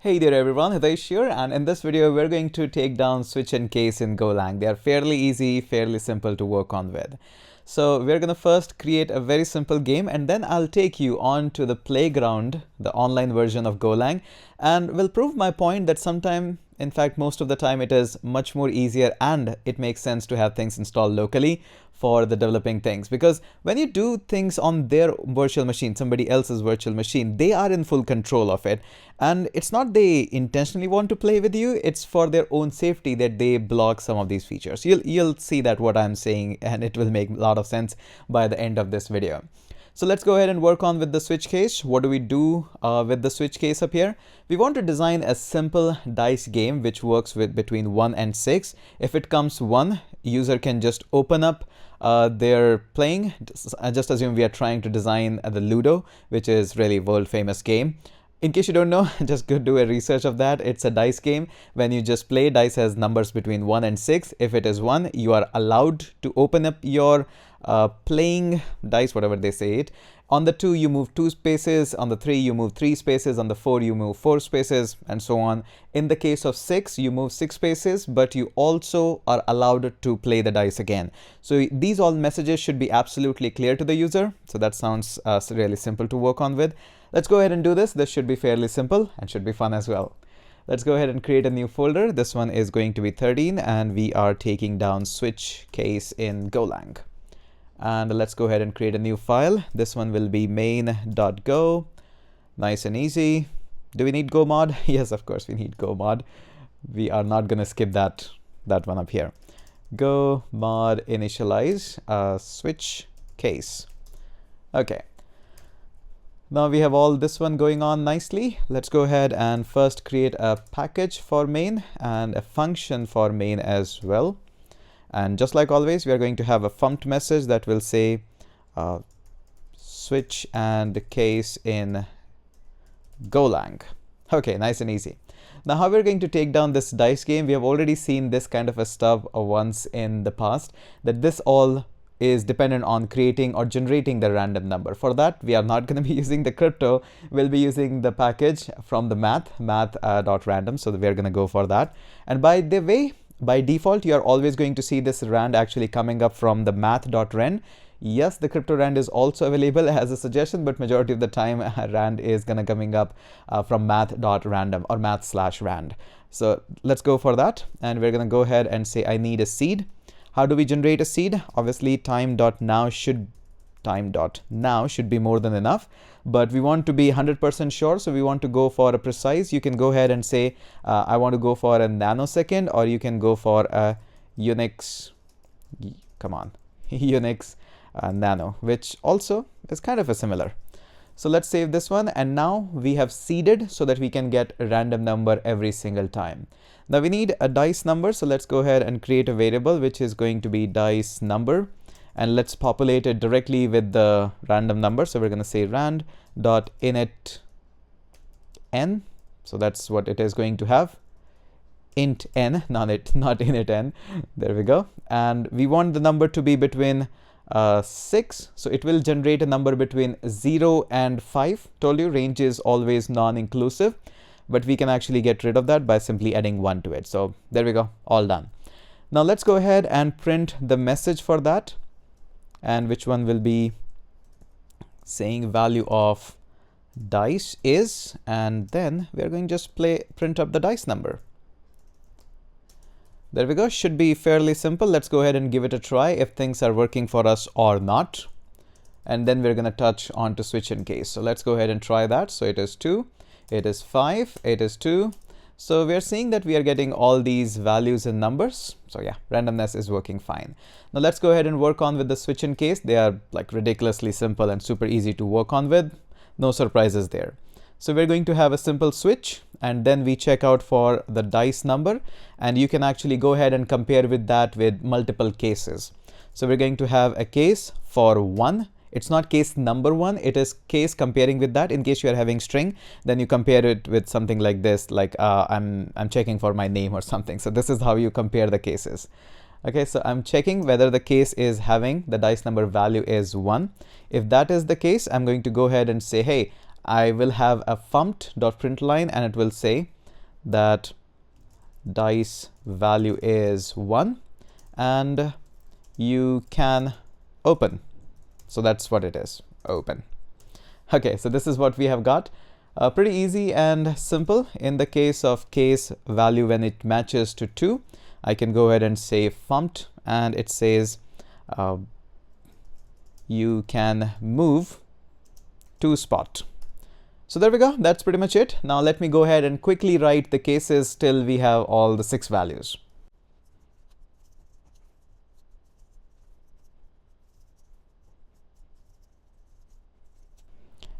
Hey there everyone, Hitesh here, and in this video we're going to take down switch and case in Golang. They are fairly easy, fairly simple to work on with. So we're going to first create a very simple game, and then I'll take you on to the playground, the online version of Golang, and will prove my point that sometime, in fact most of the time, it is much more easier and it makes sense to have things installed locally for the developing things, because when you do things on their virtual machine, somebody else's virtual machine, they are in full control of it, and it's not they intentionally want to play with you, it's for their own safety that they block some of these features. You'll see that what I'm saying, and it will make a lot of sense by the end of this video. So let's go ahead and work on with the switch case. What do we do with the switch case up here? We want to design a simple dice game which works with between 1 and 6. If it comes 1, user can just open up their playing. Just assume we are trying to design the Ludo, which is really world famous game. In case you don't know, just go do a research of that. It's a dice game. When you just play, dice has numbers between 1 and 6. If it is 1, you are allowed to open up your playing dice, whatever they say it. On the 2, you move 2 spaces. On the 3, you move 3 spaces. On the 4, you move 4 spaces, and so on. In the case of 6, you move 6 spaces, but you also are allowed to play the dice again. So these all messages should be absolutely clear to the user. So that sounds really simple to work on with. Let's go ahead and do this. This should be fairly simple and should be fun as well. Let's go ahead and create a new folder. This one is going to be 13, and we are taking down switch case in Golang. And let's go ahead and create a new file. This one will be main.go. Nice and easy. Do we need go mod? Yes, of course we need go mod. We are not going to skip that one up here. Go mod initialize switch case. Okay. Now we have all this one going on nicely. Let's go ahead and first create a package for main and a function for main as well. And just like always, we are going to have a funct message that will say switch and case in Golang. Okay, nice and easy. Now how we're going to take down this dice game, we have already seen this kind of a stuff once in the past, that this all is dependent on creating or generating the random number. For that, we are not going to be using the crypto. We'll be using the package from the math.random. So we're going to go for that. And by the way, by default, you are always going to see this rand actually coming up from the math.rand. Yes, the crypto rand is also available as a suggestion, but majority of the time rand is gonna coming up from math.random or math/rand. So let's go for that, and we're gonna go ahead and say I need a seed. How do we generate a seed? Obviously time.now should be more than enough, but we want to be 100% sure, so we want to go for a precise. You can go ahead and say I want to go for a nanosecond, or you can go for a Unix, Unix nano, which also is kind of a similar. So let's save this one, and now we have seeded so that we can get a random number every single time. Now we need a dice number, so let's go ahead and create a variable which is going to be dice number, and let's populate it directly with the random number. So we're going to say rand.init n. So that's what it is going to have. Int n, not init n. There we go. And we want the number to be between 6. So it will generate a number between 0 and 5. Told you range is always non-inclusive, but we can actually get rid of that by simply adding 1 to it. So there we go, all done. Now let's go ahead and print the message for that, and which one will be saying value of dice is, and then we're going to just print up the dice number. There we go. Should be fairly simple. Let's go ahead and give it a try if things are working for us or not. And then we're going to touch on to switch and case. So let's go ahead and try that. So it is 2, it is 5, it is 2. So we're seeing that we are getting all these values and numbers. So yeah, randomness is working fine. Now let's go ahead and work on with the switch and case. They are like ridiculously simple and super easy to work on with. No surprises there. So we're going to have a simple switch, and then we check out for the dice number, and you can actually go ahead and compare with that with multiple cases. So we're going to have a case for 1. It's not case number 1, it is case comparing with that. In case you are having string, then you compare it with something like this, like I'm checking for my name or something. So this is how you compare the cases. Okay, so I'm checking whether the case is having the dice number value is 1. If that is the case, I'm going to go ahead and say, hey, I will have a funct.println, and it will say that dice value is 1 and you can open. So that's what it is, open. Okay, so this is what we have got. Pretty easy and simple. In the case of case value, when it matches to 2, I can go ahead and say funct, and it says you can move to spot. So there we go. That's pretty much it. Now let me go ahead and quickly write the cases till we have all the 6 values.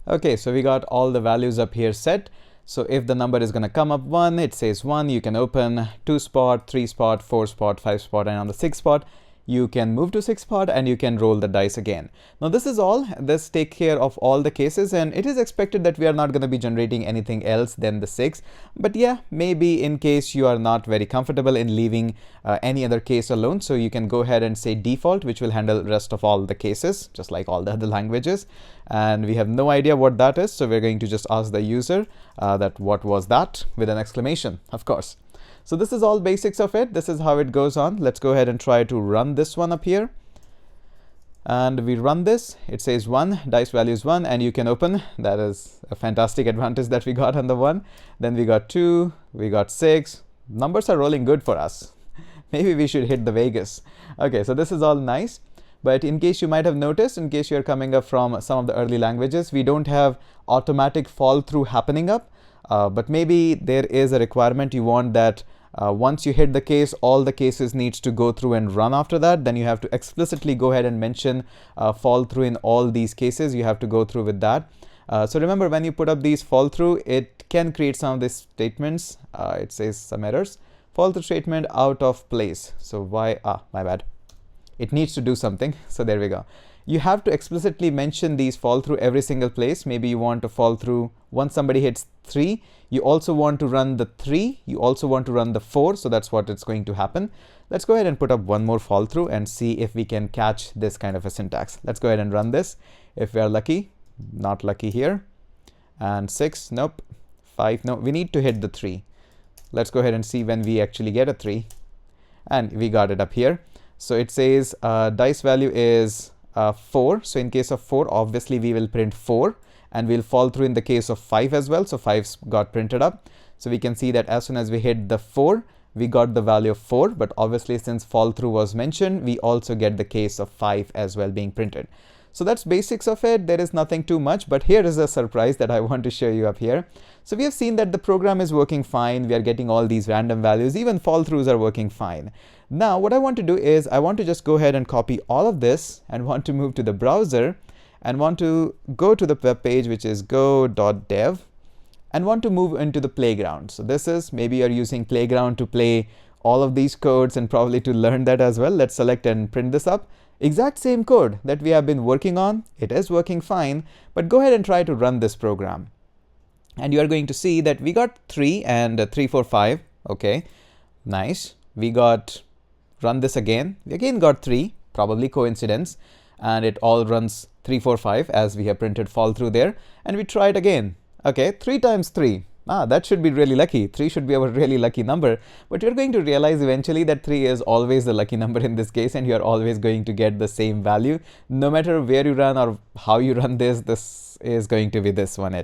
Okay, so we got all the values up here set. So if the number is going to come up 1, it says 1, you can open 2 spot, 3 spot, 4 spot, 5 spot, and on the 6th spot, you can move to 6 spot and you can roll the dice again. Now this is all. This take care of all the cases, and it is expected that we are not going to be generating anything else than the 6. But yeah, maybe in case you are not very comfortable in leaving any other case alone, so you can go ahead and say default, which will handle rest of all the cases, just like all the other languages. And we have no idea what that is, so we're going to just ask the user that what was that, with an exclamation, of course. So this is all basics of it. This is how it goes on. Let's go ahead and try to run this one up here. And we run this. It says 1, dice value is 1, and you can open. That is a fantastic advantage that we got on the 1. Then we got 2, we got 6. Numbers are rolling good for us. Maybe we should hit the Vegas. Okay, so this is all nice. But in case you might have noticed, in case you're coming up from some of the early languages, we don't have automatic fall through happening up. But maybe there is a requirement you want that once you hit the case, all the cases needs to go through and run after that. Then you have to explicitly go ahead and mention fall through in all these cases. You have to go through with that. So remember, when you put up these fall through, it can create some of these statements. It says some errors. Fall through statement out of place. So why? My bad. It needs to do something. So there we go. You have to explicitly mention these fall through every single place. Maybe you want to fall through once somebody hits 3. You also want to run the 3. You also want to run the 4. So that's what it's going to happen. Let's go ahead and put up one more fall through and see if we can catch this kind of a syntax. Let's go ahead and run this. If we are lucky, not lucky here. And 6, nope. 5, no, we need to hit the 3. Let's go ahead and see when we actually get a 3. And we got it up here. So it says dice value is 4. So in case of 4, obviously we will print 4, and we'll fall through in the case of 5 as well. So 5's got printed up. So we can see that as soon as we hit the 4, we got the value of 4. But obviously, since fall through was mentioned, we also get the case of 5 as well being printed. So that's basics of it. There is nothing too much, but here is a surprise that I want to show you up here. So we have seen that the program is working fine. We are getting all these random values. Even fall throughs are working fine. Now, what I want to do is I want to just go ahead and copy all of this and want to move to the browser and want to go to the web page, which is go.dev, and want to move into the playground. So this is, maybe you're using playground to play all of these codes and probably to learn that as well. Let's select and print this up. Exact same code that we have been working on. It is working fine, but go ahead and try to run this program. And you are going to see that we got 3 and 3, 4, 5. Okay, nice. We got, run this again. We again got 3, probably coincidence. And it all runs 3, 4, 5 as we have printed fall through there. And we try it again. Okay, 3 times 3. That should be really lucky. 3 should be our really lucky number. But you're going to realize eventually that 3 is always the lucky number in this case, and you're always going to get the same value. No matter where you run or how you run this, this is going to be this one.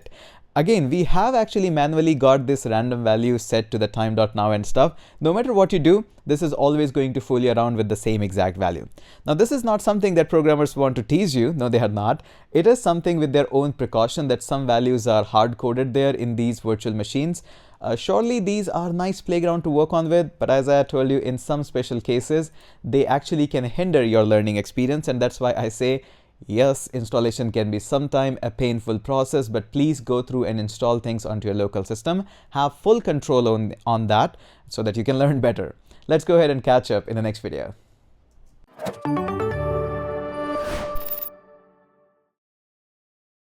Again, we have actually manually got this random value set to the time.now and stuff. No matter what you do, this is always going to fool you around with the same exact value. Now, this is not something that programmers want to tease you. No, they are not. It is something with their own precaution that some values are hard-coded there in these virtual machines. Surely these are nice playground to work on with, but as I told you, in some special cases, they actually can hinder your learning experience. And that's why I say, yes, installation can be sometimes a painful process, but please go through and install things onto your local system. Have full control on that so that you can learn better. Let's go ahead and catch up in the next video.